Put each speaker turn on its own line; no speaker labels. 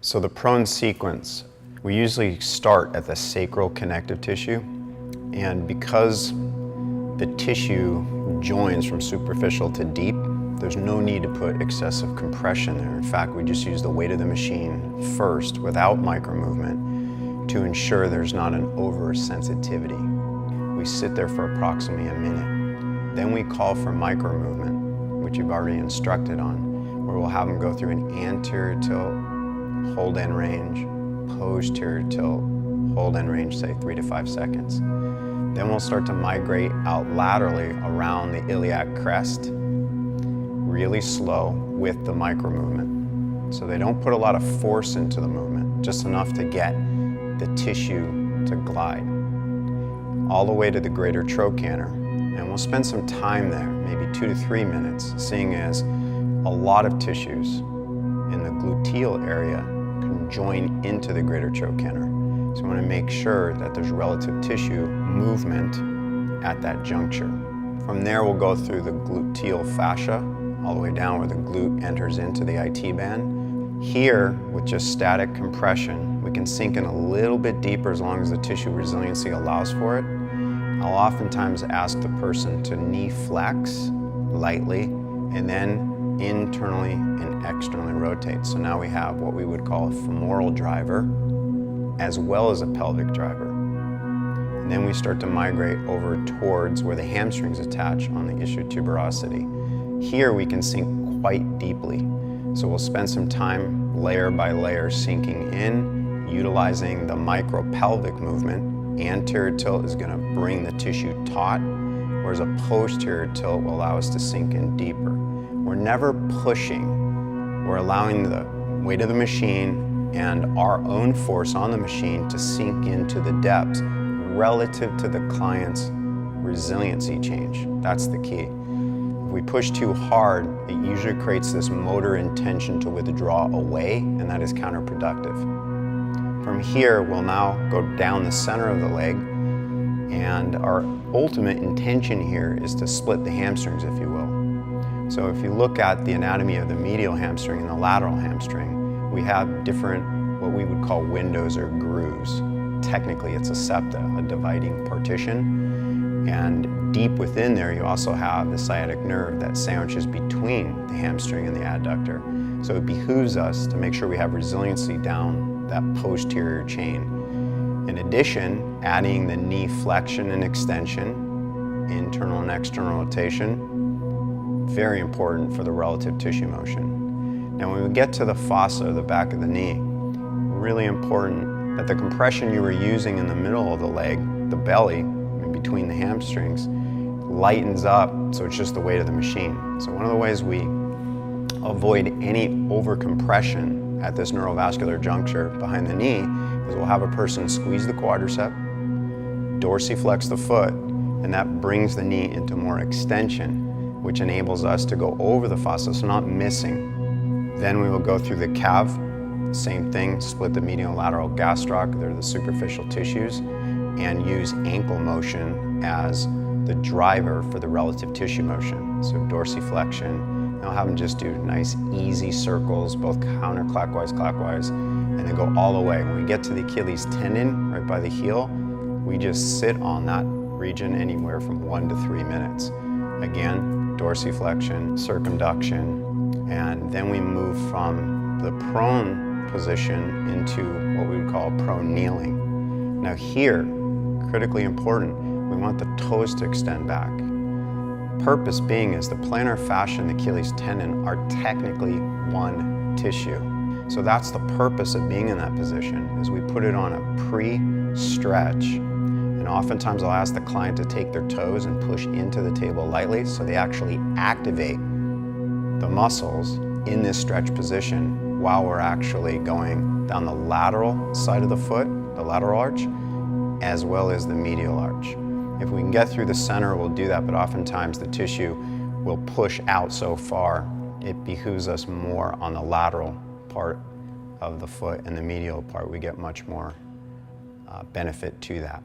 So the prone sequence, we usually start at the sacral connective tissue, and because the tissue joins from superficial to deep, there's no need to put excessive compression there. In fact, we just use the weight of the machine first without micro movement to ensure there's not an oversensitivity. We sit there for approximately a minute. Then we call for micro movement, which you've already instructed on, where we'll have them go through an anterior tilt, hold end range, posterior tilt, hold end range, say 3 to 5 seconds. Then we'll start to migrate out laterally around the iliac crest, really slow with the micro movement. So they don't put a lot of force into the movement, just enough to get the tissue to glide. All the way to the greater trochanter. And we'll spend some time there, maybe 2 to 3 minutes, seeing as a lot of tissues in the gluteal area can join into the greater trochanter. So we want to make sure that there's relative tissue movement at that juncture. From there, we'll go through the gluteal fascia, all the way down where the glute enters into the IT band. Here, with just static compression, we can sink in a little bit deeper as long as the tissue resiliency allows for it. I'll oftentimes ask the person to knee flex lightly and then internally and externally rotate. So now we have what we would call a femoral driver as well as a pelvic driver. And then we start to migrate over towards where the hamstrings attach on the ischial tuberosity. Here we can sink quite deeply. So we'll spend some time layer by layer sinking in, utilizing the micropelvic movement. Anterior tilt is going to bring the tissue taut, whereas a posterior tilt will allow us to sink in deeper. We're never pushing. We're allowing the weight of the machine and our own force on the machine to sink into the depths relative to the client's resiliency change. That's the key. If we push too hard, it usually creates this motor intention to withdraw away, and that is counterproductive. From here, we'll now go down the center of the leg, and our ultimate intention here is to split the hamstrings, if you will. So if you look at the anatomy of the medial hamstring and the lateral hamstring, we have different, what we would call windows or grooves. Technically, it's a septa, a dividing partition. And deep within there, you also have the sciatic nerve that sandwiches between the hamstring and the adductor. So it behooves us to make sure we have resiliency down that posterior chain. In addition, adding the knee flexion and extension, internal and external rotation, very important for the relative tissue motion. Now when we get to the fossa, the back of the knee, really important that the compression you were using in the middle of the leg, the belly, in between the hamstrings, lightens up so it's just the weight of the machine. So one of the ways we avoid any overcompression at this neurovascular juncture behind the knee is we'll have a person squeeze the quadricep, dorsiflex the foot, and that brings the knee into more extension, which enables us to go over the fossa, so not missing. Then we will go through the calf, same thing, split the medial and lateral gastroc, they're the superficial tissues, and use ankle motion as the driver for the relative tissue motion. So dorsiflexion. I'll have them just do nice easy circles, both counterclockwise, clockwise, and then go all the way. When we get to the Achilles tendon, right by the heel, we just sit on that region anywhere from 1 to 3 minutes. Again, dorsiflexion, circumduction, and then we move from the prone position into what we would call prone kneeling. Now here, critically important, we want the toes to extend back. Purpose being is the plantar fascia and the Achilles tendon are technically one tissue. So that's the purpose of being in that position, is we put it on a pre-stretch. And oftentimes I'll ask the client to take their toes and push into the table lightly so they actually activate the muscles in this stretch position while we're actually going down the lateral side of the foot, the lateral arch, as well as the medial arch. If we can get through the center, we'll do that, but oftentimes the tissue will push out so far, it behooves us more on the lateral part of the foot, and the medial part, we get much more benefit to that.